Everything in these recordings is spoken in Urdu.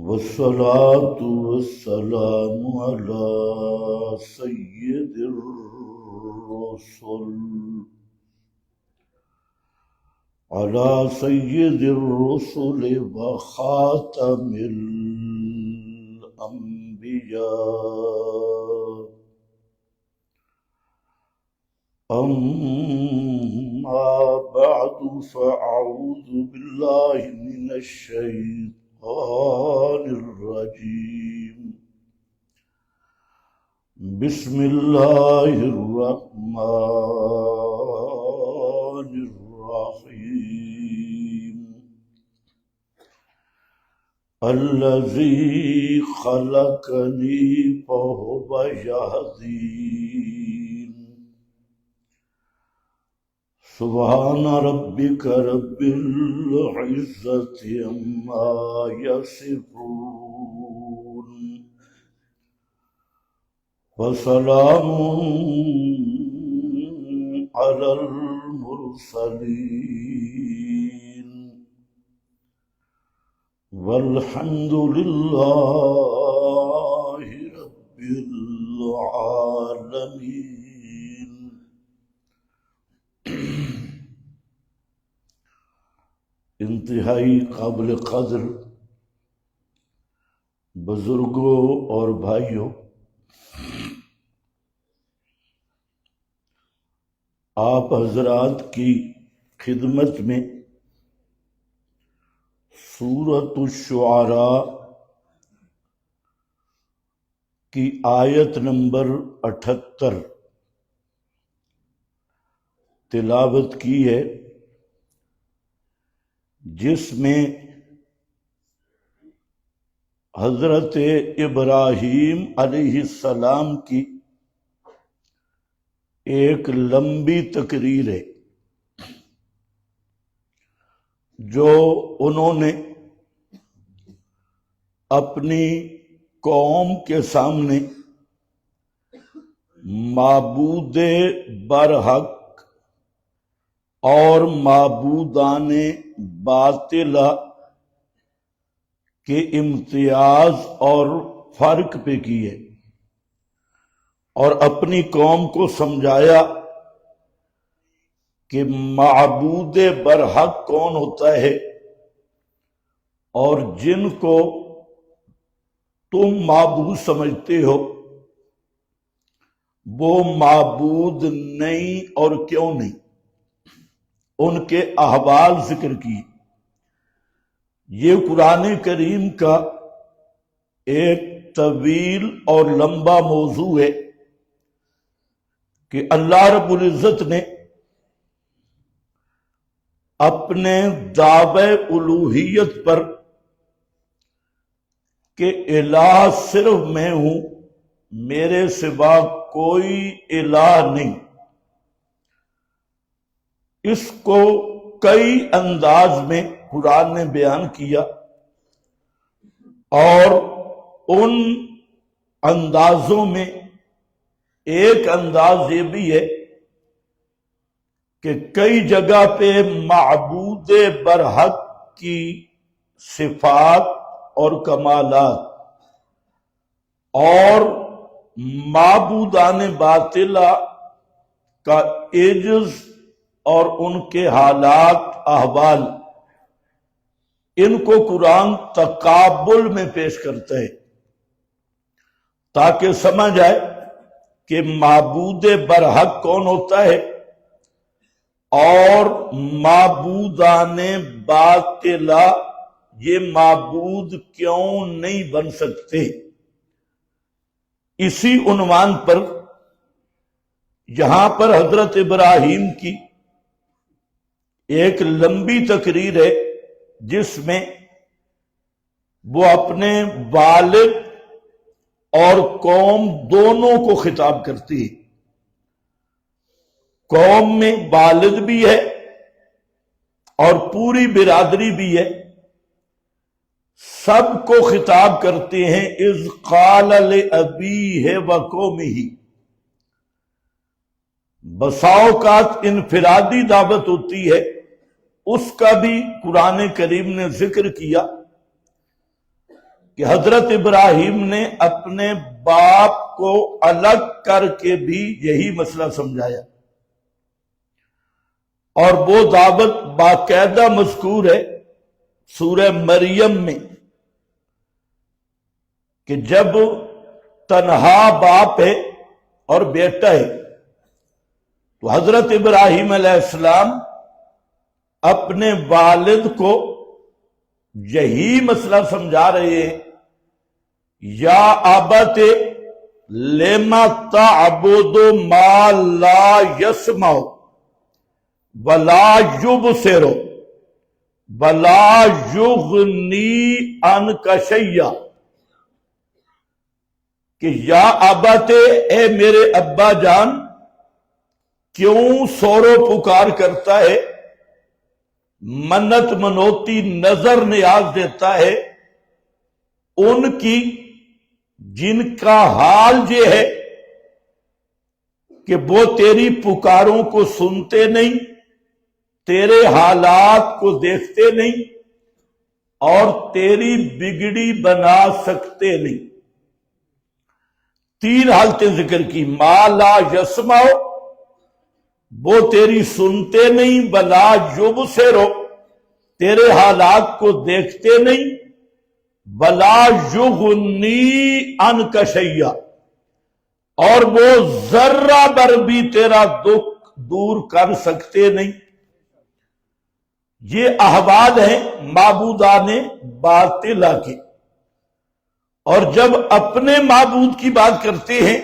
والصلاة والسلام على سيد الرسل وخاتم الأنبياء. أما بعد فأعوذ بالله من الشيطان الرجيم. بسم الله الرحمن الرحيم. الذي خلقني فهو يهدين. سبحان ربك رب العزة عما يصفون وسلام على المرسلين والحمد لله رب العالمين. انتہائی قابل قدر بزرگوں اور بھائیوں، آپ حضرات کی خدمت میں سورۃ الشعراء کی آیت نمبر 78 تلاوت کی ہے، جس میں حضرت ابراہیم علیہ السلام کی ایک لمبی تقریر ہے جو انہوں نے اپنی قوم کے سامنے معبود برحق اور معبودان باطلہ کے امتیاز اور فرق پہ کیے اور اپنی قوم کو سمجھایا کہ معبود برحق کون ہوتا ہے اور جن کو تم معبود سمجھتے ہو وہ معبود نہیں اور کیوں نہیں، ان کے احوال ذکر کی۔ یہ قرآن کریم کا ایک طویل اور لمبا موضوع ہے کہ اللہ رب العزت نے اپنے دعوی الوہیت پر کہ الہ صرف میں ہوں، میرے سوا کوئی الہ نہیں، اس کو کئی انداز میں قرآن نے بیان کیا، اور ان اندازوں میں ایک انداز یہ بھی ہے کہ کئی جگہ پہ معبود برحق کی صفات اور کمالات اور معبودان باطلہ کا عجز اور ان کے حالات احوال، ان کو قرآن تقابل میں پیش کرتا ہے تاکہ سمجھ آئے کہ معبود برحق کون ہوتا ہے اور معبودان باطلہ یہ معبود کیوں نہیں بن سکتے۔ اسی عنوان پر یہاں پر حضرت ابراہیم کی ایک لمبی تقریر ہے جس میں وہ اپنے والد اور قوم دونوں کو خطاب کرتی ہے۔ قوم میں والد بھی ہے اور پوری برادری بھی ہے، سب کو خطاب کرتے ہیں۔ اذ قال لأبیہ وقومہ، بسا اوقات انفرادی دعوت ہوتی ہے، اس کا بھی قرآن کریم نے ذکر کیا کہ حضرت ابراہیم نے اپنے باپ کو الگ کر کے بھی یہی مسئلہ سمجھایا، اور وہ دعوت باقاعدہ مذکور ہے سورہ مریم میں کہ جب تنہا باپ ہے اور بیٹا ہے تو حضرت ابراہیم علیہ السلام اپنے والد کو یہی مسئلہ سمجھا رہے ہیں، یا ابت لما تعبد ما لا يسمع ولا يبصر ولا يغني عنك شيئا، کہ یا ابت، اے میرے ابا جان، کیوں سورو پکار کرتا ہے، منت منوتی نظر نیاز دیتا ہے ان کی جن کا حال یہ ہے کہ وہ تیری پکاروں کو سنتے نہیں، تیرے حالات کو دیکھتے نہیں اور تیری بگڑی بنا سکتے نہیں۔ تین حالتیں ذکر کی، ما لا یسمع، وہ تیری سنتے نہیں، ولا یبصر، تیرے حالات کو دیکھتے نہیں، ولا یغنی عنک شیئا، اور وہ ذرہ بر بھی تیرا دکھ دور کر سکتے نہیں۔ یہ احوال ہیں معبودان باطلہ کے، اور جب اپنے معبود کی بات کرتے ہیں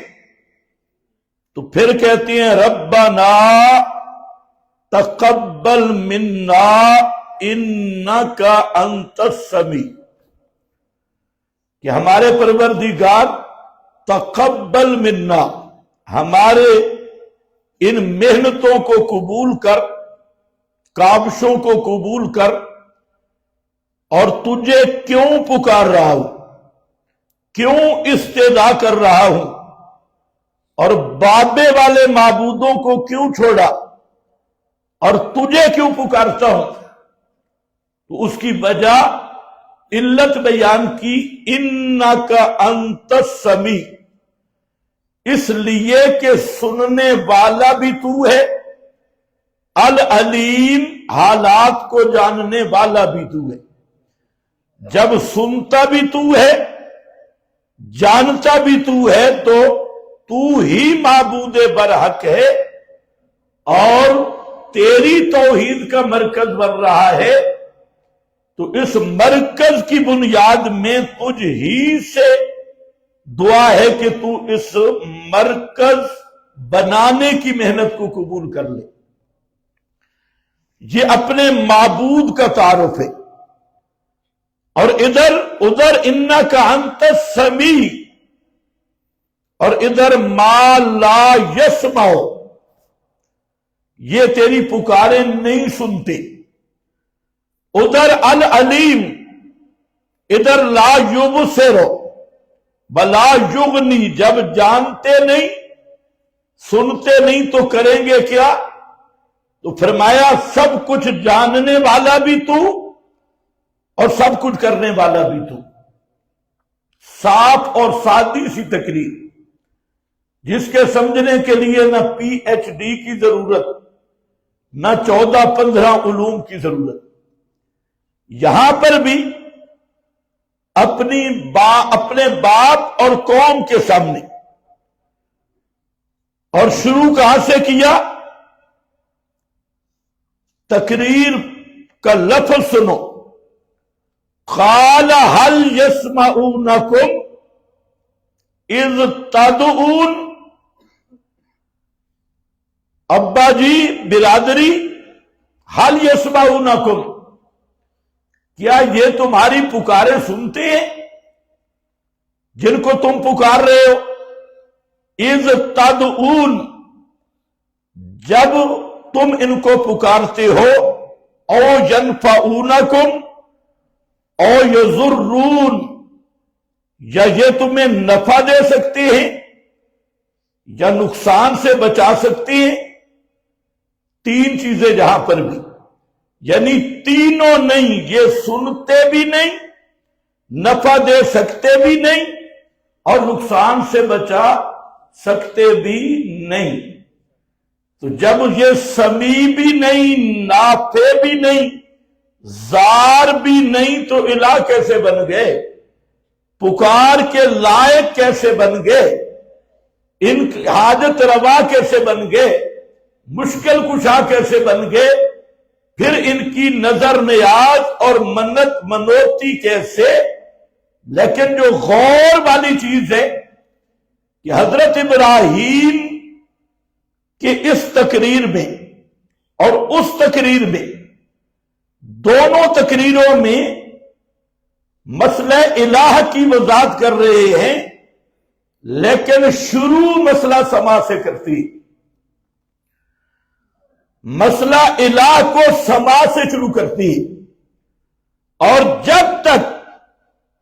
تو پھر کہتے ہیں ربنا تقبل منا انک انت السمیع، کہ ہمارے پروردگار تقبل منا، ہمارے ان محنتوں کو قبول کر، کاوشوں کو قبول کر، اور تجھے کیوں پکار رہا ہوں، کیوں استدعا کر رہا ہوں، اور بابے والے معبودوں کو کیوں چھوڑا اور تجھے کیوں پکارتا ہوں، تو اس کی وجہ علت بیان کی، انک انت السمیع، اس لیے کہ سننے والا بھی تو ہے، العلیم، حالات کو جاننے والا بھی تو ہے۔ جب سنتا بھی تو ہے، جانتا بھی تو ہے، تو ہی معبود برحق ہے اور تیری توحید کا مرکز بن رہا ہے، تو اس مرکز کی بنیاد میں تجھ ہی سے دعا ہے کہ تو اس مرکز بنانے کی محنت کو قبول کر لے۔ یہ اپنے معبود کا تعارف ہے، اور ادھر انک انت السمیع، اور ادھر ما لا یسمع، یہ تیری پکاریں نہیں سنتے، ادھر العلیم، ادھر لا یبصر ولا یغنی، جب جانتے نہیں سنتے نہیں تو کریں گے کیا؟ تو فرمایا سب کچھ جاننے والا بھی تو اور سب کچھ کرنے والا بھی تو۔ صاف اور سادی سی تقریر، جس کے سمجھنے کے لیے نہ پی ایچ ڈی کی ضرورت، نہ 14-15 علوم کی ضرورت۔ یہاں پر بھی اپنے باپ اور قوم کے سامنے، اور شروع کہاں سے کیا؟ تقریر کا لفظ سنو، قال هل يسمعونكم اذ تدعون، ابا جی، برادری، حل یسمعونکم، کیا یہ تمہاری پکاریں سنتے ہیں جن کو تم پکار رہے ہو؟ اذ تدعون، جب تم ان کو پکارتے ہو، او ینفعونکم او یضرون، یا یہ تمہیں نفع دے سکتے ہیں یا نقصان سے بچا سکتے ہیں۔ تین چیزیں جہاں پر بھی، یعنی تینوں نہیں، یہ سنتے بھی نہیں، نفع دے سکتے بھی نہیں اور نقصان سے بچا سکتے بھی نہیں. تو جب یہ سمیع بھی نہیں، نافع بھی نہیں، زار بھی نہیں، تو الہ کیسے بن گئے؟ پکار کے لائق کیسے بن گئے؟ ان حاجت روا کیسے بن گئے؟ مشکل کشا کیسے بن گئے؟ پھر ان کی نظر نیاز اور منت منوتی کیسے؟ لیکن جو غور والی چیز ہے کہ حضرت ابراہیم کی اس تقریر میں اور اس تقریر میں، دونوں تقریروں میں مسئلہ الہ کی وضاحت کر رہے ہیں، لیکن شروع مسئلہ سما سے کرتی. مسئلہ الہ کو سما سے شروع کرتی، اور جب تک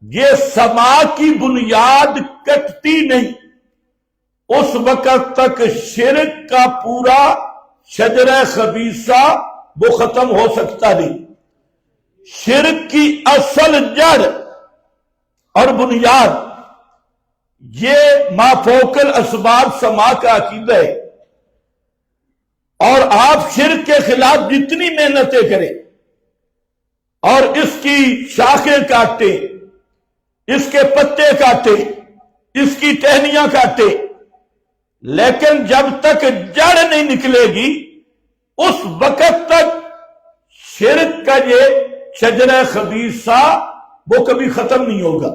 یہ سما کی بنیاد کٹتی نہیں اس وقت تک شرک کا پورا شجرہ خبیثہ وہ ختم ہو سکتا نہیں. شرک کی اصل جڑ اور بنیاد یہ ما فوق الاسباب سما کا عقیدہ ہے، اور آپ شرک کے خلاف جتنی محنتیں کریں اور اس کی شاخیں کاٹیں، اس کے پتے کاٹے، اس کی ٹہنیاں کاٹے، لیکن جب تک جڑ نہیں نکلے گی اس وقت تک شرک کا یہ شجرہ خبیثہ وہ کبھی ختم نہیں ہوگا.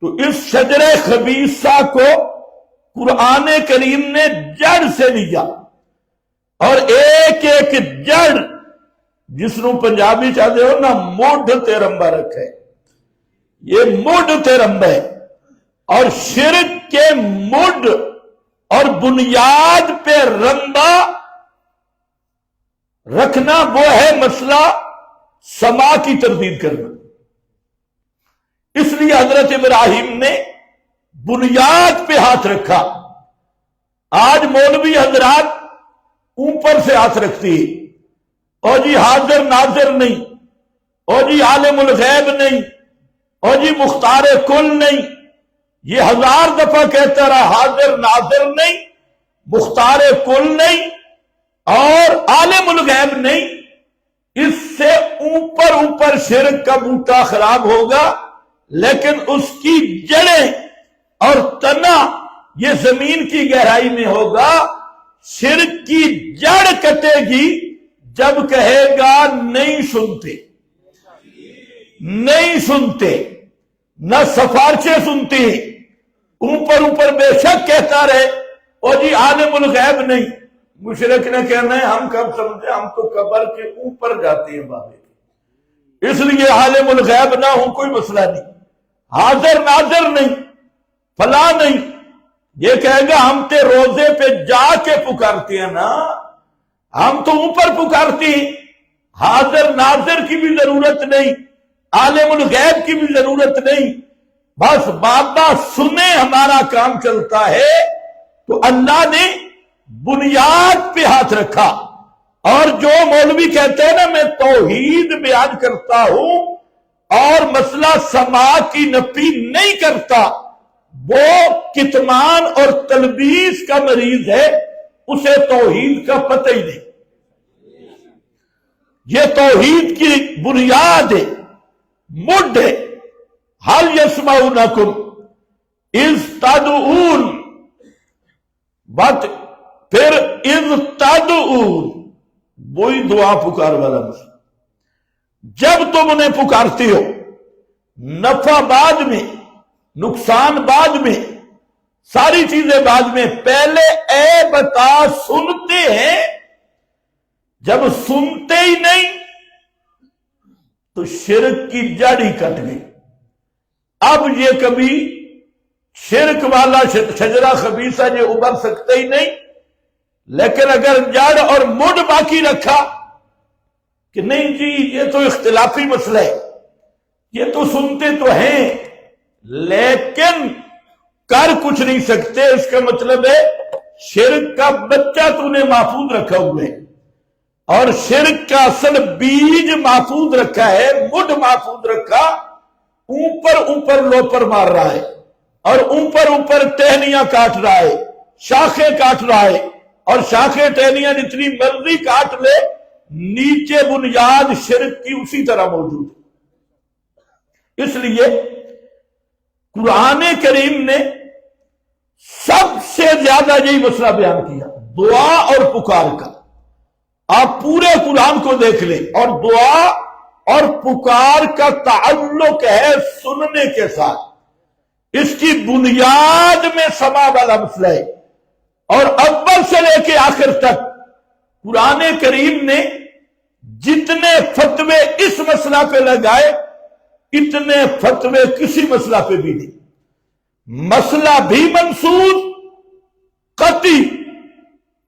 تو اس شجرہ خبیثہ کو قرآن کریم نے جڑ سے لیا، اور ایک ایک جڑ جس نو پنجابی چاہتے ہو نا مڈ تے رمبا رکھے، یہ مڈ تے رمبا ہے، اور شرک کے مڈ اور بنیاد پہ رمبا رکھنا وہ ہے مسئلہ سما کی تردید کرنا. اس لیے حضرت ابراہیم نے بنیاد پہ ہاتھ رکھا. آج مولوی حضرات اوپر سے ہاتھ رکھتی ہے، اور جی حاضر ناظر نہیں، اور جی عالم الغیب نہیں، اور جی مختار کل نہیں. یہ 1000 دفعہ کہتا رہا، حاضر ناظر نہیں، مختار کل نہیں، اور عالم الغیب نہیں. اس سے اوپر اوپر شرک کا بوٹا خراب ہوگا، لیکن اس کی جڑیں اور تنا یہ زمین کی گہرائی میں ہوگا. شرک کی جڑ کٹے گی جب کہے گا نہیں سنتے، نہیں سنتے، نہ سفارشیں سنتے ہیں. اوپر اوپر بے شک کہتا رہے، اور جی عالم الغیب نہیں. مشرک نے کہنا ہے ہم کب سمجھے، ہم تو قبر کے اوپر جاتے ہیں بابے کے، اس لیے عالم الغیب نہ ہوں کوئی مسئلہ نہیں، حاضر ناظر نہیں، فلاں نہیں. یہ کہے گا ہم تے روزے پہ جا کے پکارتے ہیں نا، ہم تو اوپر پکارتے ہیں، حاضر ناظر کی بھی ضرورت نہیں، عالم الغیب کی بھی ضرورت نہیں، بس بابا سنے ہمارا کام چلتا ہے. تو اللہ نے بنیاد پہ ہاتھ رکھا. اور جو مولوی کہتے ہیں نا میں توحید بیان کرتا ہوں اور مسئلہ سما کی نفی نہیں کرتا، وہ کتمان اور تلبیس کا مریض ہے، اسے توحید کا پتہ ہی نہیں. یہ توحید کی بنیاد ہے، مڈ ہے. حل یسمعونکم اذ تدعون، بات پھر اذ تدعون، وہی دعا پکار والا مسئلہ. جب تم انہیں پکارتے ہو، نفع بعد میں، نقصان بعد میں، ساری چیزیں بعد میں، پہلے اے بتا سنتے ہیں. جب سنتے ہی نہیں تو شرک کی جڑ ہی کٹ گئی. اب یہ کبھی شرک والا شجرہ خبیثہ یہ ابھر سکتے ہی نہیں. لیکن اگر جڑ اور مڈ باقی رکھا کہ نہیں جی یہ تو اختلافی مسئلہ ہے، یہ تو سنتے تو ہیں لیکن کر کچھ نہیں سکتے، اس کا مطلب ہے شرک کا بچہ تو نے محفوظ رکھا ہوئے، اور شرک کا اصل بیج محفوظ رکھا ہے، مڈ محفوظ رکھا. اوپر اوپر لوپر مار رہا ہے اور اوپر اوپر ٹہنیاں کاٹ رہا ہے، شاخیں کاٹ رہا ہے، اور شاخیں ٹہنیاں جتنی مرضی کاٹ لے، نیچے بنیاد شرک کی اسی طرح موجود ہے۔ اس لیے قرآن کریم نے سب سے زیادہ یہی مسئلہ بیان کیا، دعا اور پکار کا۔ آپ پورے قرآن کو دیکھ لیں، اور دعا اور پکار کا تعلق ہے سننے کے ساتھ۔ اس کی بنیاد میں سما والا مسئلہ ہے، اور اول سے لے کے آخر تک قرآن کریم نے جتنے فتوے اس مسئلہ پہ لگائے، اتنے فتوے کسی مسئلہ پہ بھی نہیں۔ مسئلہ بھی منسوخ قطعی،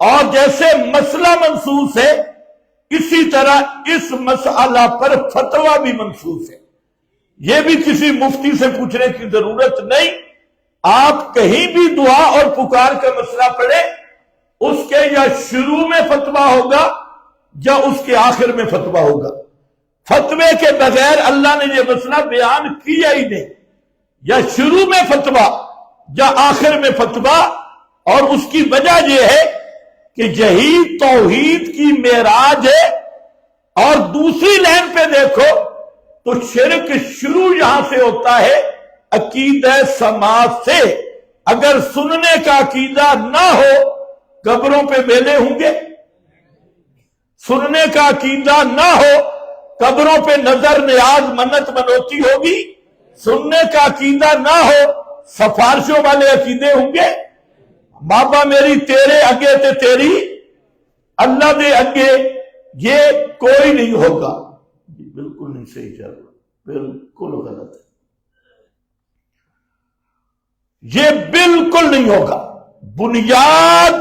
اور جیسے مسئلہ منسوخ ہے اسی طرح اس مسئلہ پر فتویٰ بھی منسوخ ہے۔ یہ بھی کسی مفتی سے پوچھنے کی ضرورت نہیں، آپ کہیں بھی دعا اور پکار کا مسئلہ پڑھیں، اس کے یا شروع میں فتویٰ ہوگا یا اس کے آخر میں فتویٰ ہوگا۔ فتوے کے بغیر اللہ نے یہ مسئلہ بیان کیا ہی نہیں، یا شروع میں فتویٰ یا آخر میں فتویٰ۔ اور اس کی وجہ یہ ہے کہ یہی توحید کی معراج ہے۔ اور دوسری لائن پہ دیکھو تو شرک شروع یہاں سے ہوتا ہے، عقیدہ سماعت سے۔ اگر سننے کا عقیدہ نہ ہو، قبروں پہ میلے ہوں گے؟ سننے کا عقیدہ نہ ہو، قبروں پہ نظر نیاز منت منوتی ہوگی؟ سننے کا عقیدہ نہ ہو، سفارشوں والے عقیدے ہوں گے؟ بابا میری تیرے اگے تے تیری اللہ دے اگے، یہ کوئی نہیں ہوگا۔ بالکل نہیں صحیح چل رہا، بالکل غلط ہے، یہ بالکل نہیں ہوگا۔ بنیاد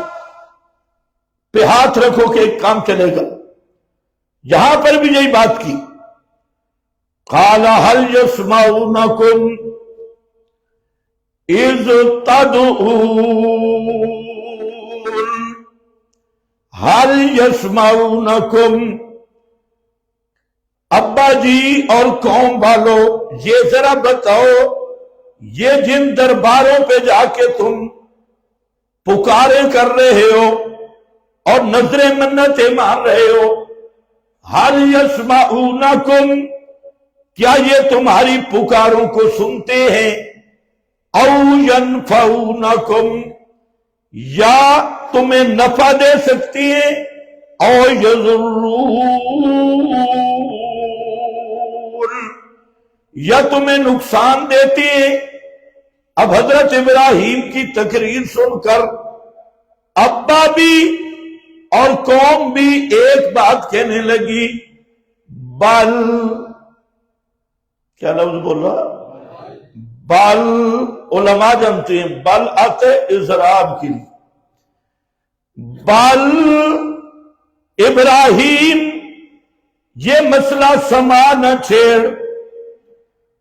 پہ ہاتھ رکھو کہ ایک کام چلے گا۔ یہاں پر بھی یہی بات کی، قال هل يسمعونكم اذ تدعون، هل يسمعونكم۔ ابا جی اور قوم والو، یہ ذرا بتاؤ، یہ جن درباروں پہ جا کے تم پکارے کر رہے ہو اور نظریں منتیں مان رہے ہو، هل يسمعونكم، کیا یہ تمہاری پکاروں کو سنتے ہیں؟ او ينفعونكم، یا تمہیں نفع دے سکتی ہیں؟ او يضرون، یا تمہیں نقصان دیتی ہیں؟ اب حضرت ابراہیم کی تقریر سن کر ابا بھی اور قوم بھی ایک بات کہنے لگی، بل، کیا لفظ بول رہا؟ بل، علماء جانتے ہیں بل آتے اضراب کی، بل ابراہیم یہ مسئلہ سما نہ چھیڑ،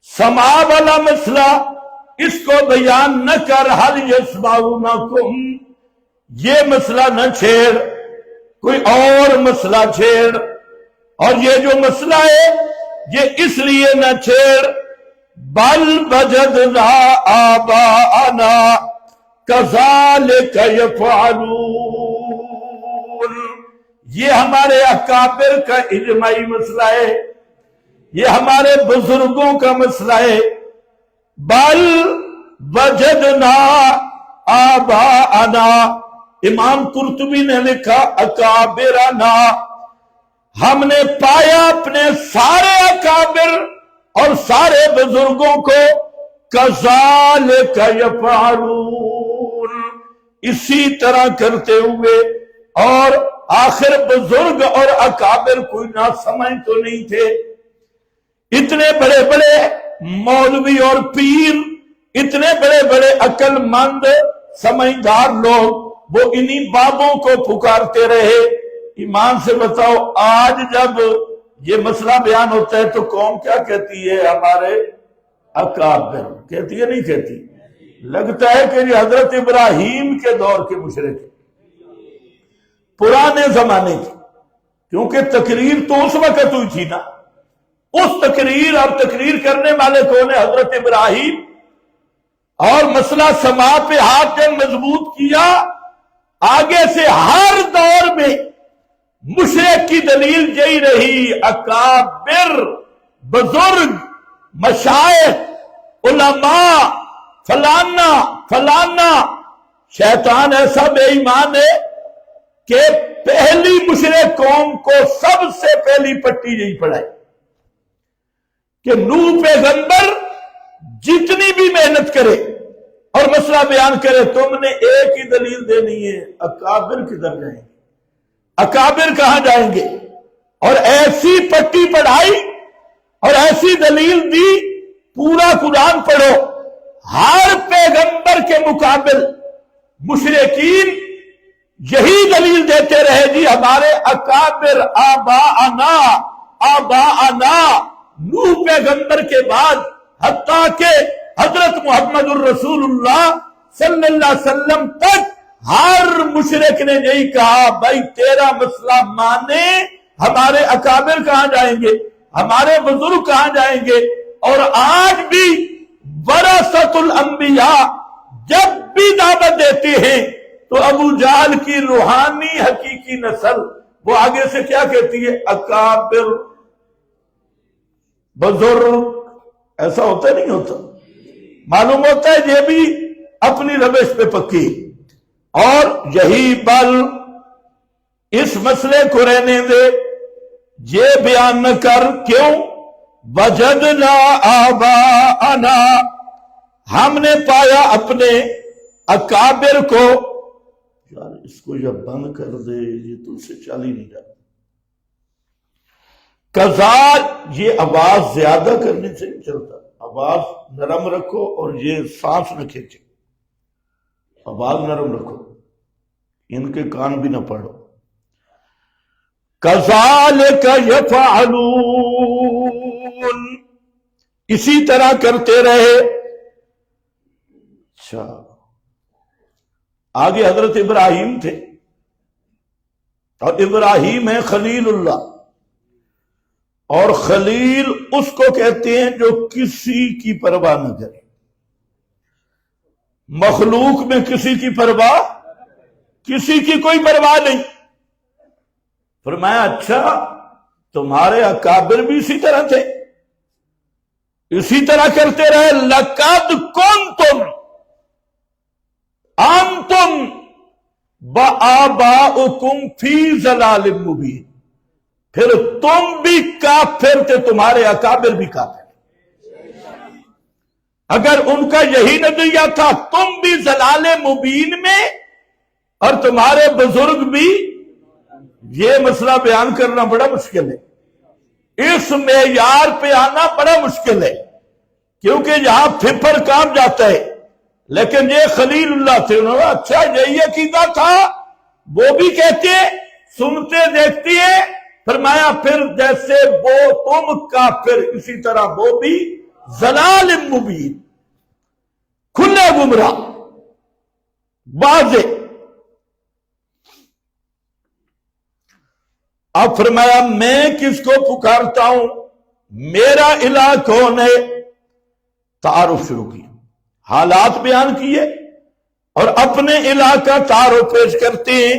سما والا مسئلہ اس کو بیان نہ کر، حل یسمعونکم یہ مسئلہ نہ چھیڑ، کوئی اور مسئلہ چھیڑ۔ اور یہ جو مسئلہ ہے یہ اس لیے نہ چھیڑ، بل وجدنا آباءنا کذالک یفعلون، یہ ہمارے اکابر کا اجماعی مسئلہ ہے، یہ ہمارے بزرگوں کا مسئلہ ہے۔ بل وجدنا آباءنا، امام قرطبی نے لکھا اکابرنا، ہم نے پایا اپنے سارے اکابر اور سارے بزرگوں کو کذالک یفعلون، اسی طرح کرتے ہوئے۔ اور آخر بزرگ اور اکابر کوئی نہ سمجھ تو نہیں تھے، اتنے بڑے بڑے مولوی اور پیر، اتنے بڑے بڑے عقل مند سمجھدار لوگ، وہ انہی بابوں کو پکارتے رہے۔ ایمان سے بتاؤ، آج جب یہ مسئلہ بیان ہوتا ہے تو قوم کیا کہتی ہے؟ ہمارے اکابر کہتی ہے، نہیں کہتی؟ لگتا ہے کہ یہ حضرت ابراہیم کے دور کے مشرک ہیں، پرانے زمانے کی، کیونکہ تقریر تو اس وقت ہوئی تھی نا، اس تقریر اور تقریر کرنے والے کون ہے؟ حضرت ابراہیم. اور مسئلہ سما پہ ہاتھ جب مضبوط کیا، آگے سے ہر دور میں مشرک کی دلیل یہی رہی، اکابر، بزرگ، مشائخ، علماء، فلانا فلانا. شیطان ایسا بے ایمان ہے کہ پہلی مشرک قوم کو سب سے پہلی پٹی یہی پڑھائی کہ نوح پیغمبر جتنی بھی محنت کرے اور مسئلہ بیان کرے، تم نے ایک ہی دلیل دینی ہے، اکابر کدھر جائیں گے، اکابر کہاں جائیں گے. اور ایسی پٹی پڑھائی اور ایسی دلیل دی، پورا قرآن پڑھو، ہر پیغمبر کے مقابل مشرکین یہی دلیل دیتے رہے، جی ہمارے اکابر آباءنا آباءنا. نوح پیغمبر کے بعد حتیٰ کہ حضرت محمد الرسول اللہ صلی اللہ علیہ وسلم تک ہر مشرک نے یہی کہا، بھائی تیرا مسئلہ مانے، ہمارے اکابر کہاں جائیں گے، ہمارے بزرگ کہاں جائیں گے. اور آج بھی ورثۃ الانبیاء جب بھی دعوت دیتے ہیں تو ابو جہل کی روحانی حقیقی نسل وہ آگے سے کیا کہتی ہے؟ اکابر، بزرگ. ایسا ہوتا نہیں ہوتا؟ معلوم ہوتا ہے یہ بھی اپنی روش پہ پکی. اور یہی بل اس مسئلے کو رہنے دے، یہ بیان نہ کر کیوں وجدنا آباءنا، ہم نے پایا اپنے اکابر کو. یار اس کو جب بند کر دے، یہ تم سے چل ہی نہیں جاتا. کزال، یہ آواز زیادہ کرنے سے نہیں چلتا، آواز نرم رکھو اور یہ سانس نہ کھینچے، آواز نرم رکھو، ان کے کان بھی نہ پڑو. کذالک یفعلون، اسی طرح کرتے رہے. اچھا آگے حضرت ابراہیم تھے، اور ابراہیم ہے خلیل اللہ. اور خلیل اس کو کہتے ہیں جو کسی کی پرواہ نہ کرے. مخلوق میں کسی کی پرواہ، کسی کی کوئی پرواہ نہیں. فرمایا اچھا تمہارے اکابر بھی اسی طرح تھے، اسی طرح کرتے رہے. لقد کنتم انتم وآباؤکم فی ضلال مبین. پھر تم بھی کافر تھے، تمہارے اکابر بھی کافر. اگر ان کا یہی نظریہ تھا تم بھی ضلال مبین میں اور تمہارے بزرگ بھی، یہ مسئلہ بیان کرنا بڑا مشکل ہے، اس معیار پہ آنا بڑا مشکل ہے، کیونکہ یہاں پھپھر کام جاتا ہے. لیکن یہ خلیل اللہ تھے، انہوں نے اچھا یہی عقیدہ تھا، وہ بھی کہتے سنتے دیکھتی ہے. فرمایا پھر جیسے وہ تم کافر، اسی طرح وہ بھی ضلال مبین، کھلے گمراہ، واضح. اب فرمایا میں کس کو پکارتا ہوں، میرا الہ کون ہے. تعارف شروع کیا، حالات بیان کیے اور اپنے الہ کا تعارف پیش کرتے ہیں.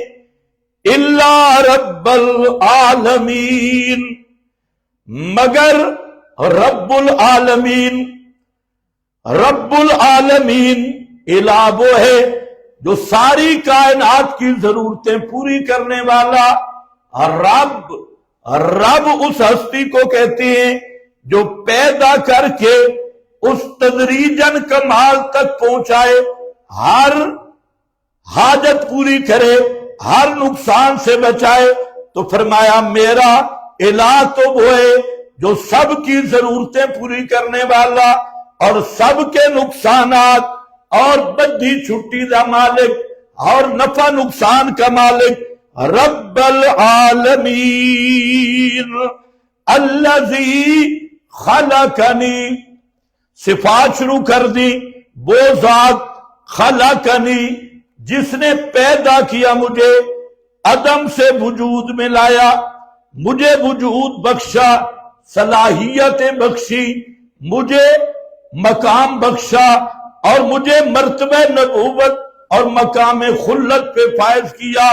الا رب العالمین، مگر رب العالمین. رب العالمین الہ وہ ہے جو ساری کائنات کی ضرورتیں پوری کرنے والا. رب، رب اس ہستی کو کہتے ہیں جو پیدا کر کے اس تدریجن کمال تک پہنچائے، ہر حاجت پوری کرے، ہر نقصان سے بچائے. تو فرمایا میرا الہ تو وہ ہے جو سب کی ضرورتیں پوری کرنے والا اور سب کے نقصانات اور بدھی چھٹی کا مالک اور نفع نقصان کا مالک. رب العالمین الذی خلقنی، صفات شروع کر دی. وہ ذات خلقنی جس نے پیدا کیا مجھے، عدم سے وجود میں لایا، مجھے وجود بخشا، صلاحیتیں بخشی، مجھے مقام بخشا اور مجھے مرتبہ نبوت اور مقام خلت پہ فائز کیا۔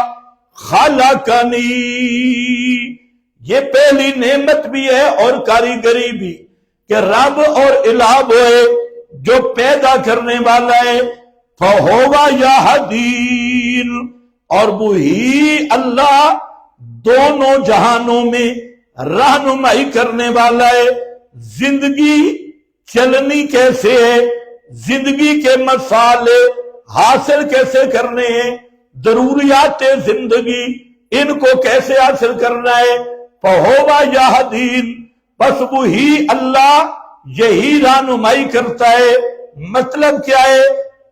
خلقنی، یہ پہلی نعمت بھی ہے اور کاریگری بھی کہ رب اور الہ ہوئے جو پیدا کرنے والا ہے۔ فہوا یہدین، اور وہی اللہ دونوں جہانوں میں رہنمائی کرنے والا ہے۔ زندگی چلنی کیسے ہے، زندگی کے مسائل حاصل کیسے کرنے ہیں، ضروریات زندگی ان کو کیسے حاصل کرنا ہے۔ فہوا یہدین، بس وہی اللہ یہی رہنمائی کرتا ہے۔ مطلب کیا ہے؟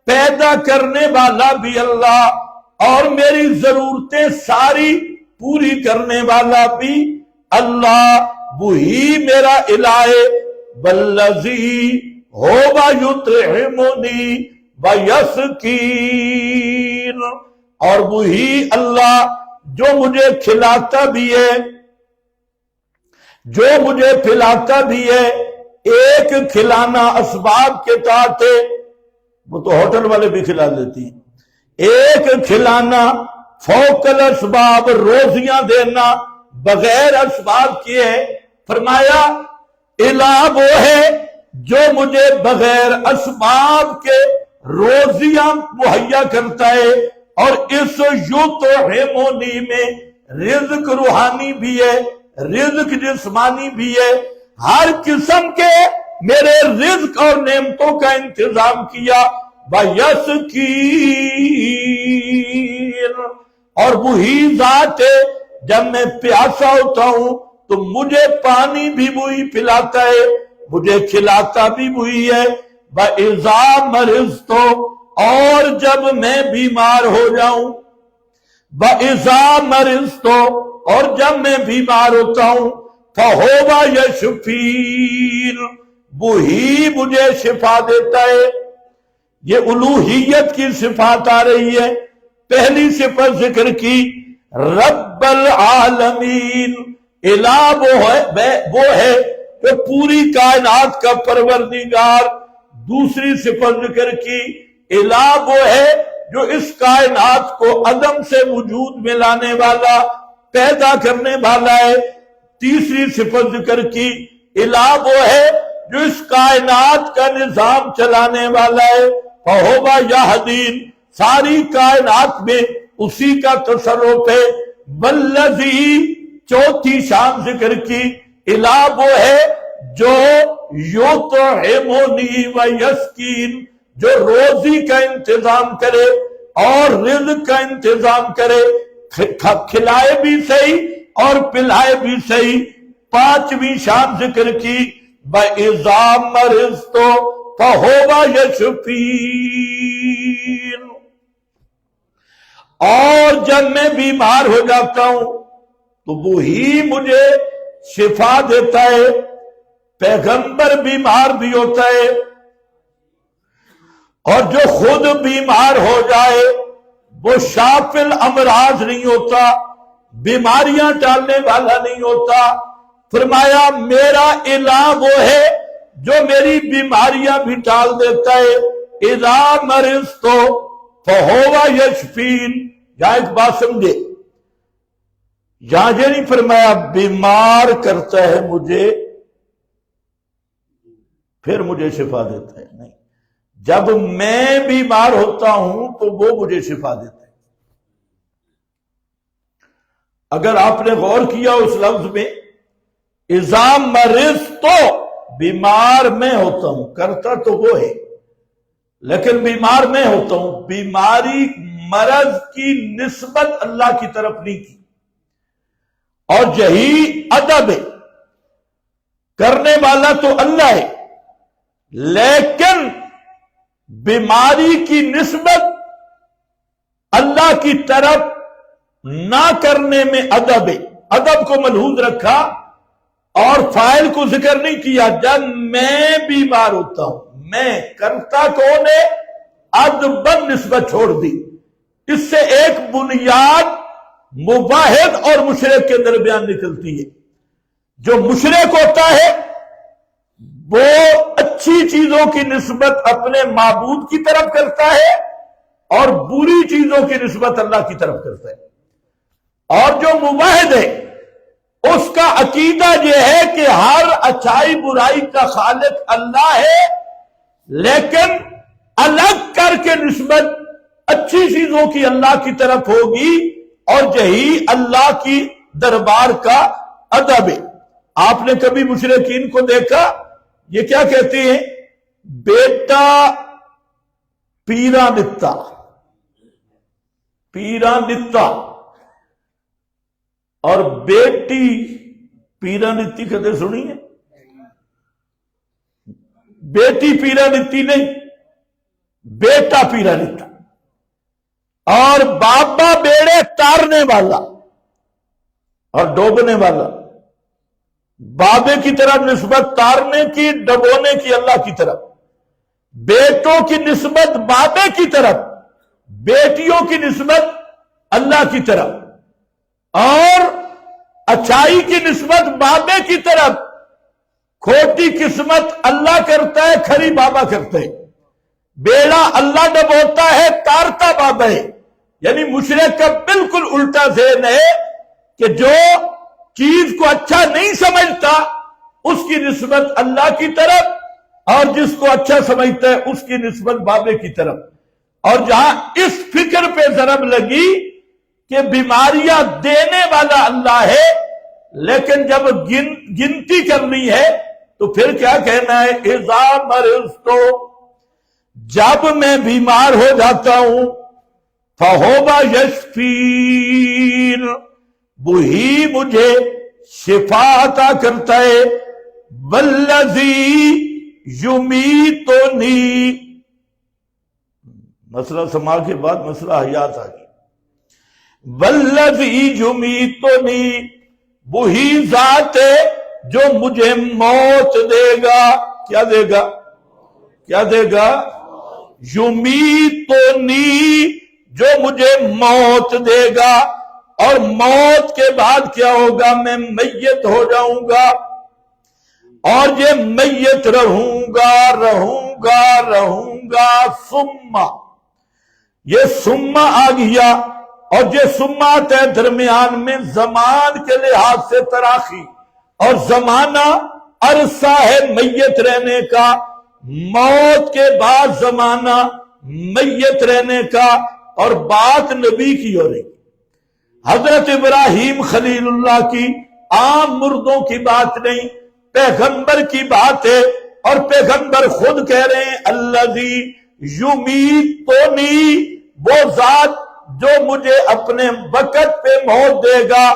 پیدا کرنے والا بھی اللہ اور میری ضرورتیں ساری پوری کرنے والا بھی اللہ، وہی میرا الہ ہے۔ والذی ھو یطعمنی ویسقین، اور وہی اللہ جو مجھے کھلاتا بھی ہے، جو مجھے پلاتا بھی ہے۔ ایک کھلانا اسباب کے تحت ہے، وہ تو ہوٹل والے بھی کھلا دیتی ہیں۔ ایک کھلانا فوق الاسباب، روزیاں دینا بغیر اسباب کیے۔ فرمایا الہ وہ ہے جو مجھے بغیر اسباب کے روزیاں مہیا کرتا ہے، اور اس یطعمنی میں رزق روحانی بھی ہے، رزق جسمانی بھی ہے۔ ہر قسم کے میرے رزق اور نعمتوں کا انتظام کیا۔ ویسقین، اور وہی ذات ہے جب میں پیاسا ہوتا ہوں تو مجھے پانی بھی وہی پلاتا ہے، مجھے کھلاتا بھی وہی ہے۔ وَإِذَا مَرِضْتُ، اور جب میں بیمار ہو جاؤں، وَإِذَا مَرِضْتُ، اور جب میں بیمار ہوتا ہوں، فَهُوَ يَشْفِينِ، وہی مجھے شفا دیتا ہے۔ یہ الوہیت کی صفات آ رہی ہے۔ پہلی صفت ذکر کی رب العالمین، الہ وہ ہے کہ پوری کائنات کا پروردگار۔ دوسری صفت ذکر کی الہ وہ ہے جو اس کائنات کو عدم سے وجود میں لانے والا، پیدا کرنے والا ہے۔ تیسری صفت ذکر کی الہ وہ ہے جو اس کائنات کا نظام چلانے والا ہے۔ فہوا یہدین، ساری کائنات میں اسی کا تصرف ہے۔ والذی، چوتھی شان ذکر کی الہ وہ ہے جو یطعمنی ویسقین، جو روزی کا انتظام کرے اور رزق کا انتظام کرے، کھلائے بھی صحیح اور پلائے بھی صحیح۔ پانچویں شان ذکر کی وَإِذَا مَرِضْتُ فَهُوَ يَشْفِينِ، اور جب میں بیمار ہو جاتا ہوں تو وہی مجھے شفا دیتا ہے۔ پیغمبر بیمار بھی ہوتا ہے، اور جو خود بیمار ہو جائے وہ شافی الامراض نہیں ہوتا، بیماریاں ٹالنے والا نہیں ہوتا۔ فرمایا میرا الہ وہ ہے جو میری بیماریاں بھی ٹال دیتا ہے۔ اذا مرضت فہو یشفین، یہاں ایک بات سمجھے، یہاں یہ نہیں فرمایا بیمار کرتا ہے مجھے پھر مجھے شفا دیتا ہے، نہیں، جب میں بیمار ہوتا ہوں تو وہ مجھے شفا دیتا ہے۔ اگر آپ نے غور کیا اس لفظ میں، اذا مرضت، بیمار میں ہوتا ہوں، کرتا تو وہ ہے لیکن بیمار میں ہوتا ہوں، بیماری مرض کی نسبت اللہ کی طرف نہیں کی، اور یہی ادب ہے، کرنے والا تو اللہ ہے لیکن بیماری کی نسبت اللہ کی طرف نہ کرنے میں ادب ہے۔ ادب کو ملحوظ رکھا اور فاعل کو ذکر نہیں کیا۔ جب میں بیمار ہوتا ہوں، میں کرتا کون ہے؟ ادباً نسبت چھوڑ دی۔ اس سے ایک بنیاد مواحد اور مشرک کے درمیان نکلتی ہے۔ جو مشرک ہوتا ہے وہ اچھی چیزوں کی نسبت اپنے معبود کی طرف کرتا ہے اور بری چیزوں کی نسبت اللہ کی طرف کرتا ہے، اور جو موحد ہے اس کا عقیدہ یہ ہے کہ ہر اچھائی برائی کا خالق اللہ ہے، لیکن الگ کر کے نسبت اچھی چیزوں کی اللہ کی طرف ہوگی، اور یہی اللہ کی دربار کا ادب ہے۔ آپ نے کبھی مشرکین کو دیکھا؟ یہ کیا کہتے ہیں؟ بیٹا پیرا نتا، پیرا نتا، اور بیٹی پیرا نتی کدے سنی ہے؟ بیٹی پیرا نتی نہیں، بیٹا پیرا نتا، اور بابا بیڑے تارنے والا اور ڈوبنے والا۔ بابے کی طرف نسبت تارنے کی، ڈبونے کی اللہ کی طرف، بیٹوں کی نسبت بابے کی طرف، بیٹیوں کی نسبت اللہ کی طرف، اور اچھائی کی نسبت بابے کی طرف۔ کھوٹی قسمت اللہ کرتا ہے، کھری بابا کرتے ہیں۔ بیڑا اللہ ڈبوتا ہے، تارتا بابا ہے۔ یعنی مشرک کا بالکل الٹا ذہن ہے کہ جو چیز کو اچھا نہیں سمجھتا اس کی نسبت اللہ کی طرف، اور جس کو اچھا سمجھتا ہے اس کی نسبت بابے کی طرف۔ اور جہاں اس فکر پہ ضرب لگی کہ بیماریاں دینے والا اللہ ہے، لیکن جب گنتی کرنی ہے تو پھر کیا کہنا ہے؟ اذا مرضت، جب میں بیمار ہو جاتا ہوں، فَهُوَ يَشْفِينِ، وہی مجھے شفا عطا کرتا ہے۔ وَالَّذِي يُمِيتُنِي، مسئلہ سما کے بعد مسئلہ حیات آ گئی۔ وَالَّذِي يُمِيتُنِي، وہی ذات ہے جو مجھے موت دے گا۔ کیا دے گا؟ کیا دے گا؟ یمیتنی، جو مجھے موت دے گا، اور موت کے بعد کیا ہوگا؟ میں میت ہو جاؤں گا، اور یہ میت رہوں گا رہوں گا رہوں گا۔ ثم، یہ ثم آ گیا، اور یہ ثم آتا ہے درمیان میں زمان کے لحاظ سے تراخی، اور زمانہ عرصہ ہے میت رہنے کا، موت کے بعد زمانہ میت رہنے کا، اور بات نبی کی ہو رہی۔ حضرت ابراہیم خلیل اللہ کی عام مردوں کی بات نہیں، پیغمبر کی بات ہے، اور پیغمبر خود کہہ رہے ہیں الذی یمیتنی، وہ ذات جو مجھے اپنے وقت پہ موت دے گا۔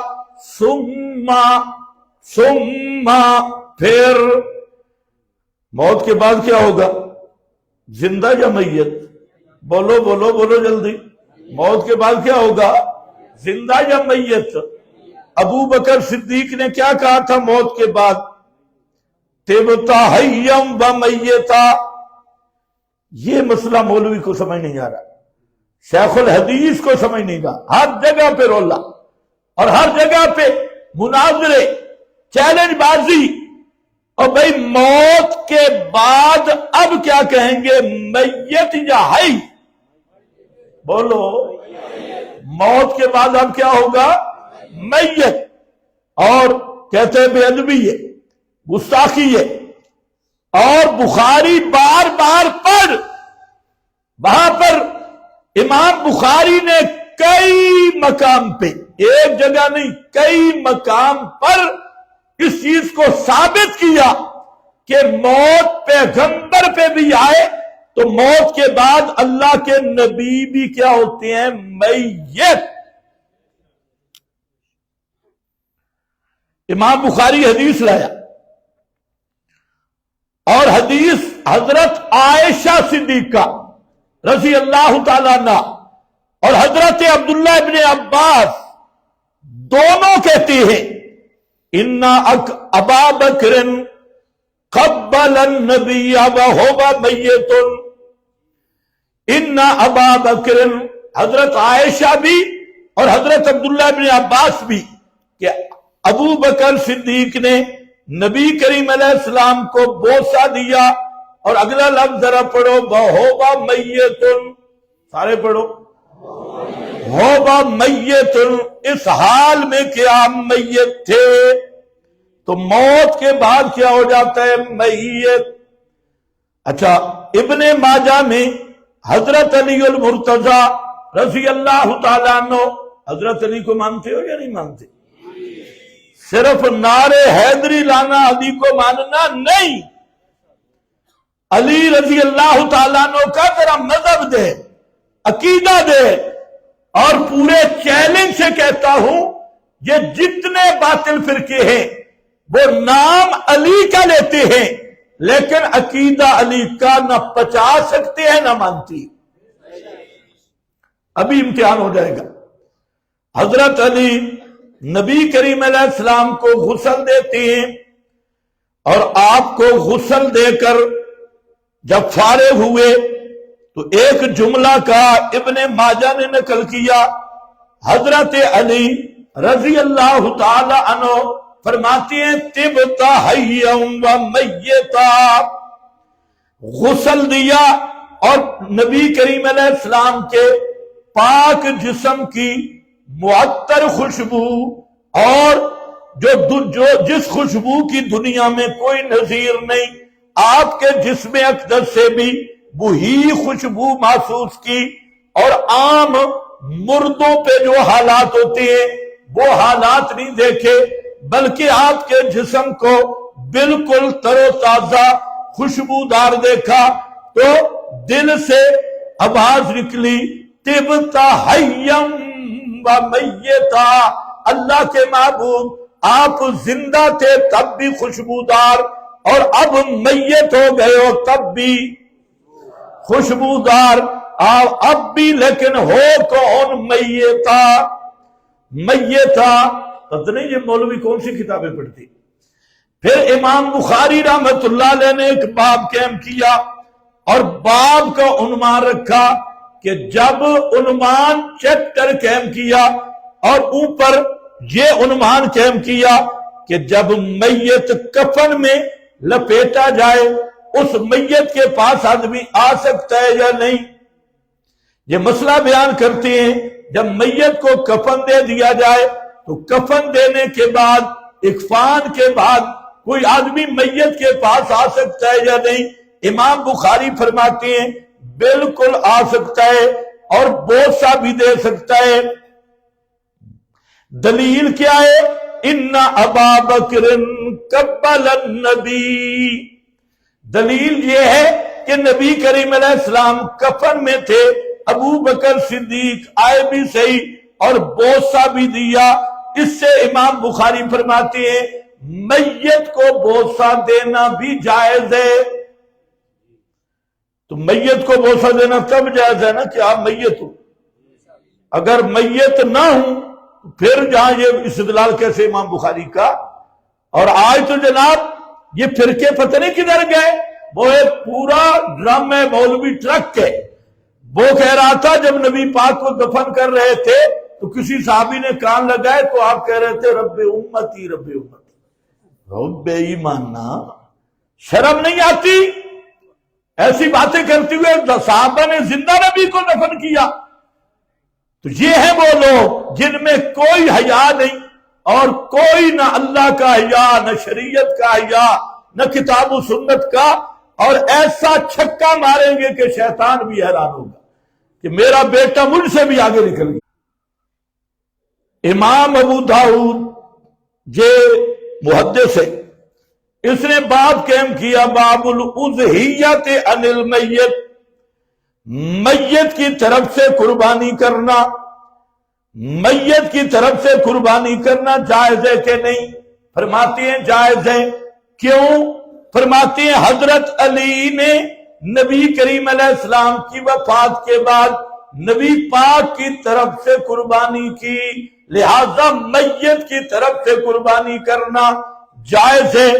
ثم، پھر موت کے بعد کیا ہوگا؟ زندہ یا میت؟ بولو بولو بولو جلدی، موت کے بعد کیا ہوگا؟ زندہ یا میت؟ ابو بکر صدیق نے کیا کہا تھا موت کے بعد؟ طبتا حیم و میتا۔ یہ مسئلہ مولوی کو سمجھ نہیں آ رہا، شیخ الحدیث کو سمجھ نہیں رہا۔ ہر جگہ پہ رولا، اور ہر جگہ پہ مناظرے، چیلنج بازی، اور بھئی موت کے بعد اب کیا کہیں گے؟ میت یا حی؟ بولو، موت کے بعد اب کیا ہوگا؟ میت۔ اور کہتے ہیں بے ادبی ہے، گستاخی ہے، اور بخاری بار بار پڑھ، وہاں پر امام بخاری نے کئی مقام پہ، ایک جگہ نہیں کئی مقام پر اس چیز کو ثابت کیا کہ موت پیغمبر پہ بھی آئے تو موت کے بعد اللہ کے نبی بھی کیا ہوتے ہیں؟ میت۔ امام بخاری حدیث لایا، اور حدیث حضرت عائشہ صدیقہ رضی اللہ تعالیٰ عنہ اور حضرت عبداللہ ابن عباس دونوں کہتے ہیں ان ابا بکر قبل النبی وہو میت۔ ان ابا بکر، حضرت عائشہ بھی اور حضرت عبداللہ ابن عباس بھی، کہ ابو بکر صدیق نے نبی کریم علیہ السلام کو بوسہ دیا. اور اگلا لفظ ذرا پڑھو، وَهُوَ مَيِّتٌ، سارے پڑھو، وَهُوَ مَيِّتٌ، اس حال میں کہ آپ میت تھے. تو موت کے بعد کیا ہو جاتا ہے؟ میت. اچھا، ابن ماجہ میں حضرت علی المرتضی رضی اللہ تعالیٰ عنہ، حضرت علی کو مانتے ہو یا نہیں مانتے؟ صرف نعرے حیدری لانا علی کو ماننا نہیں. علی رضی اللہ تعالیٰ عنہ کا ذرا مذہب دے، عقیدہ دے. اور پورے چیلنج سے کہتا ہوں، یہ جتنے باطل فرقے ہیں وہ نام علی کا لیتے ہیں لیکن عقیدہ علی کا نہ پچا سکتے ہیں نہ مانتی. ابھی امتحان ہو جائے گا. حضرت علی نبی کریم علیہ السلام کو غسل دیتے ہیں اور آپ کو غسل دے کر جب فارغ ہوئے تو ایک جملہ کا ابن ماجہ نے نقل کیا. حضرت علی رضی اللہ تعالی عنہ فرماتے ہیں طبت حیا و میتا، غسل دیا اور نبی کریم علیہ السلام کے پاک جسم کی معطر خوشبو، اور جو جس خوشبو کی دنیا میں کوئی نظیر نہیں، آپ کے جسم اقدس سے بھی وہی خوشبو محسوس کی. اور عام مردوں پہ جو حالات ہوتے ہیں وہ حالات نہیں دیکھے، بلکہ آپ کے جسم کو بالکل تر و تازہ خوشبودار دیکھا. تو دل سے آواز نکلی طبت حیا و میتا، اللہ کے محبوب آپ زندہ تھے تب بھی خوشبودار، اور اب میت ہو گئے ہو تب بھی خوشبودار. اب بھی لیکن ہو کون؟ میتا. میتا پتہ نہیں یہ مولوی کون سی کتابیں پڑھتی. پھر امام بخاری رحمت اللہ علیہ نے ایک باب قائم کیا اور باب کا عنوان رکھا کہ جب عنوان چیپٹر قائم کیا اور اوپر یہ عنوان قائم کیا کہ جب میت کفن میں لپیٹا جائے اس میت کے پاس آدمی آ سکتا ہے یا نہیں. یہ مسئلہ بیان کرتے ہیں جب میت کو کفن دے دیا جائے تو کفن دینے کے بعد اکفان کے بعد کوئی آدمی میت کے پاس آ سکتا ہے یا نہیں؟ امام بخاری فرماتے ہیں بالکل آ سکتا ہے اور بوسہ بھی دے سکتا ہے. دلیل کیا ہے؟ ان ابا بکر قبل النبی. دلیل یہ ہے کہ نبی کریم علیہ السلام کفن میں تھے، ابو بکر صدیق آئے بھی صحیح اور بوسہ بھی دیا. اس سے امام بخاری فرماتے ہیں میت کو بوسہ دینا بھی جائز ہے. تو میت کو بوسہ دینا تب جائز ہے نا کہ آپ میت ہو. اگر میت نہ ہوں پھر جہاں یہ استدلال کیسے امام بخاری کا. اور آج تو جناب یہ فرقے پتہ نہیں کدھر گئے. وہ ایک پورا ڈرامہ مولوی ٹرک ہے. وہ کہہ رہا تھا جب نبی پاک کو دفن کر رہے تھے تو کسی صحابی نے کان لگائے تو آپ کہہ رہے تھے رب امتی رب امتی. بے ایمانہ شرم نہیں آتی ایسی باتیں کرتے ہوئے؟ صحابہ نے زندہ نبی کو دفن کیا. تو یہ ہیں وہ لوگ جن میں کوئی حیا نہیں، اور کوئی نہ اللہ کا حیا، نہ شریعت کا حیا، نہ کتاب و سنت کا. اور ایسا چھکا ماریں گے کہ شیطان بھی حیران ہوگا کہ میرا بیٹا مجھ سے بھی آگے نکل گیا. امام ابو داؤد یہ محدث ہے، اس نے باب قائم کیا باب الاضحیۃ عن المیت. میت کی طرف سے قربانی کرنا، میت کی طرف سے قربانی کرنا جائز ہے کہ نہیں؟ فرماتے ہیں جائز ہے. کیوں؟ فرماتے ہیں حضرت علی نے نبی کریم علیہ السلام کی وفات کے بعد نبی پاک کی طرف سے قربانی کی، لہذا میت کی طرف سے قربانی کرنا جائز ہے.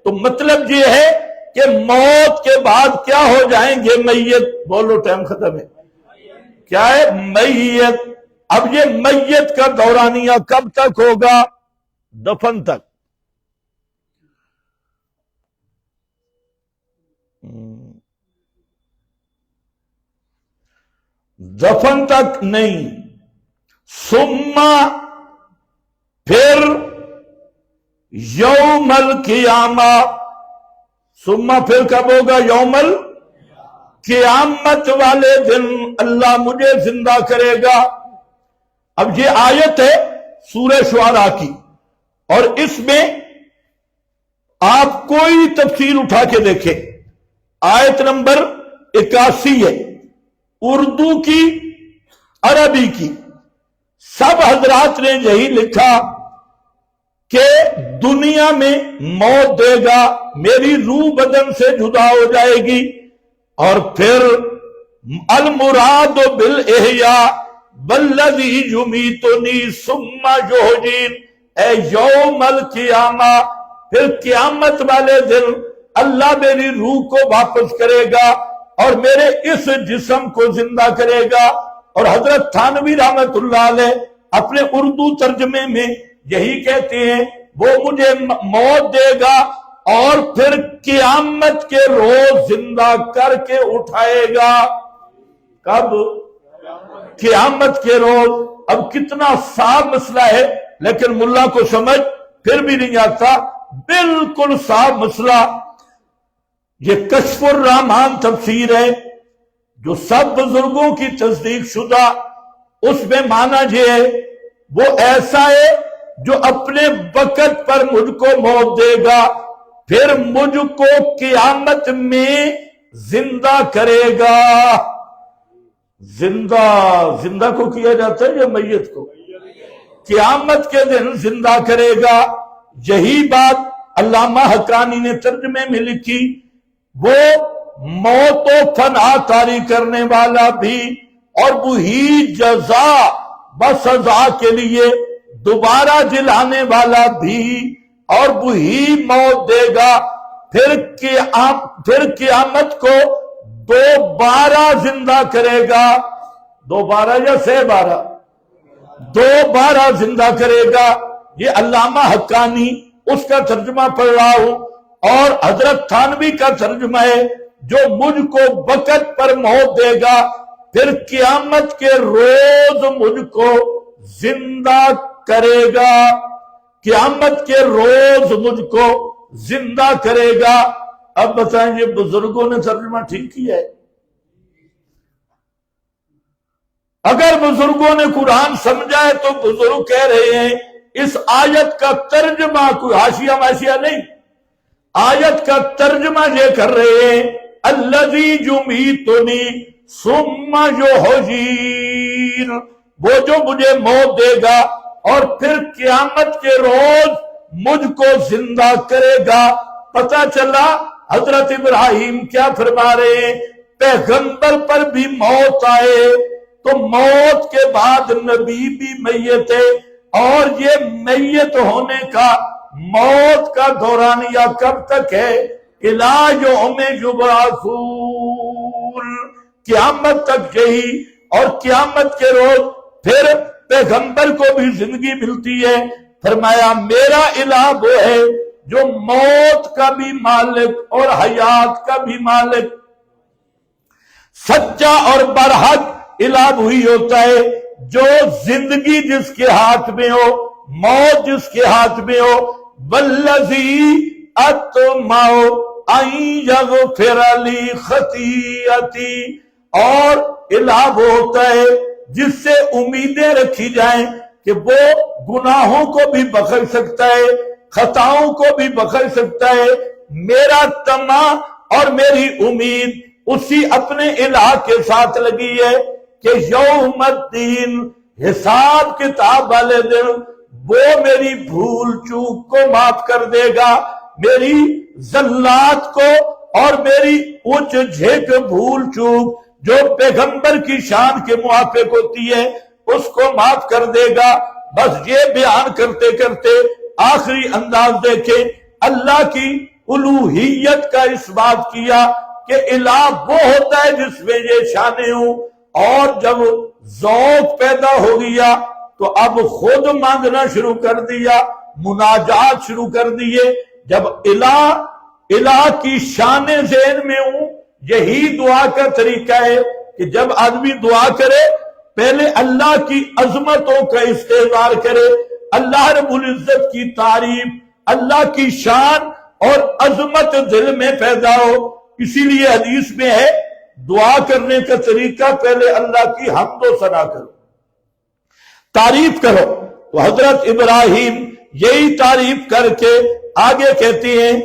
تو مطلب یہ ہے کہ موت کے بعد کیا ہو جائیں گے؟ میت. بولو ٹائم ختم ہے. کیا ہے؟ میت. اب یہ میت کا دورانیہ کب تک ہوگا؟ دفن تک. دفن تک نہیں، ثم پھر یوم القیامہ، ثم پھر کب ہوگا؟ یوم القیامت والے دن اللہ مجھے زندہ کرے گا۔ اب یہ آیت ہے سورہ شعراء کی، اور اس میں آپ کوئی تفسیر اٹھا کے دیکھیں، آیت نمبر 81 ہے، اردو کی، عربی کی، سب حضرات نے یہی لکھا کہ دنیا میں موت دے گا، میری روح بدن سے جدا ہو جائے گی، اور پھر المراد بالاحیاء والذی یمیتنی ثم یحیین، اے یوم القیامہ، پھر قیامت والے دن اللہ میری روح کو واپس کرے گا اور میرے اس جسم کو زندہ کرے گا۔ اور حضرت تھانوی رحمت اللہ علیہ اپنے اردو ترجمے میں یہی کہتے ہیں، وہ مجھے موت دے گا اور پھر قیامت کے روز زندہ کر کے اٹھائے گا۔ کب؟ قیامت کے روز۔ اب کتنا صاف مسئلہ ہے، لیکن ملا کو سمجھ پھر بھی نہیں آتا، بالکل صاف مسئلہ۔ یہ کشف الرحمان تفسیر ہے جو سب بزرگوں کی تصدیق شدہ، اس میں معنی یہ ہے، وہ ایسا ہے جو اپنے وقت پر مجھ کو موت دے گا، پھر مجھ کو قیامت میں زندہ کرے گا۔ زندہ کو کیا جاتا ہے یا میت کو؟ قیامت کے دن زندہ کرے گا۔ یہی بات علامہ حقانی نے ترجمے میں لکھی، وہ موت و فنا طاری کرنے والا بھی، اور وہی جزا و سزا کے لیے دوبارہ جلانے والا بھی، اور وہی موت دے گا، پھر قیامت کو دوبارہ زندہ کرے گا۔ دوبارہ یا سے بارہ؟ دوبارہ زندہ کرے گا۔ یہ علامہ حقانی اس کا ترجمہ پڑھ رہا ہوں، اور حضرت تھانوی کا ترجمہ ہے، جو مجھ کو وقت پر موت دے گا، پھر قیامت کے روز مجھ کو زندہ کرے گا۔ قیامت کے روز مجھ کو زندہ کرے گا۔ اب بتائیں، یہ بزرگوں نے ترجمہ ٹھیک کیا ہے؟ اگر بزرگوں نے قرآن سمجھا ہے تو بزرگ کہہ رہے ہیں اس آیت کا ترجمہ کوئی حاشیہ واشیہ نہیں، آیت کا ترجمہ یہ کر رہے ہیں، الذی یمیتنی ثم یحیین، وہ جو مجھے موت دے گا اور پھر قیامت کے روز مجھ کو زندہ کرے گا۔ پتہ چلا حضرت ابراہیم کیا فرما رہے ہیں، پیغمبر پر بھی موت آئے تو موت کے بعد نبی بھی میت ہے، اور یہ میت ہونے کا موت کا دورانیہ کب تک ہے؟ الی یوم یبعثون، قیامت تک یہی، اور قیامت کے روز پھر پیغمبر کو بھی زندگی ملتی ہے۔ فرمایا میرا الہ وہ ہے جو موت کا بھی مالک اور حیات کا بھی مالک، سچا اور برحق الہ وہی ہوتا ہے جو زندگی جس کے ہاتھ میں ہو، موت جس کے ہاتھ میں ہو۔ والذی اطمع ان یغفر لی خطیئتی، اور الہ وہ ہوتا ہے جس سے امیدیں رکھی جائیں کہ وہ گناہوں کو بھی بخش سکتا ہے، خطاؤں کو بھی بخش سکتا ہے۔ میرا طمع اور میری امید اسی اپنے الہ کے ساتھ لگی ہے کہ یوم الدین، حساب کتاب والے دن، وہ میری بھول چوک کو معاف کر دے گا، میری زلات کو اور میری اونچ جھک بھول چوک جو پیغمبر کی شان کے موافق ہوتی ہے اس کو معاف کر دے گا۔ بس یہ بیان کرتے کرتے آخری انداز دیکھیں، اللہ کی الوہیت کا اس بات کیا کہ الہ وہ ہوتا ہے جس میں یہ شانیں ہوں، اور جب ذوق پیدا ہو گیا تو اب خود مانگنا شروع کر دیا، مناجات شروع کر دیے۔ جب الہ الہ کی شان ذہن میں ہوں، یہی دعا کا طریقہ ہے کہ جب آدمی دعا کرے پہلے اللہ کی عظمتوں کا استحضار کرے، اللہ رب العزت کی تعریف، اللہ کی شان اور عظمت دل میں پیدا ہو۔ اسی لیے حدیث میں ہے دعا کرنے کا طریقہ پہلے اللہ کی حمد و ثنا کرو، تعریف کرو۔ تو حضرت ابراہیم یہی تعریف کر کے آگے کہتی ہیں،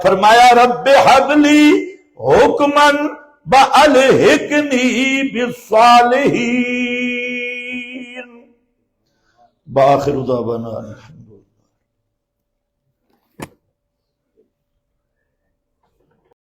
فرمایا رب حب لی حکمن وَأَلْحِقْنِي بِالصَّالِحِينَ۔ بآخر دعوانا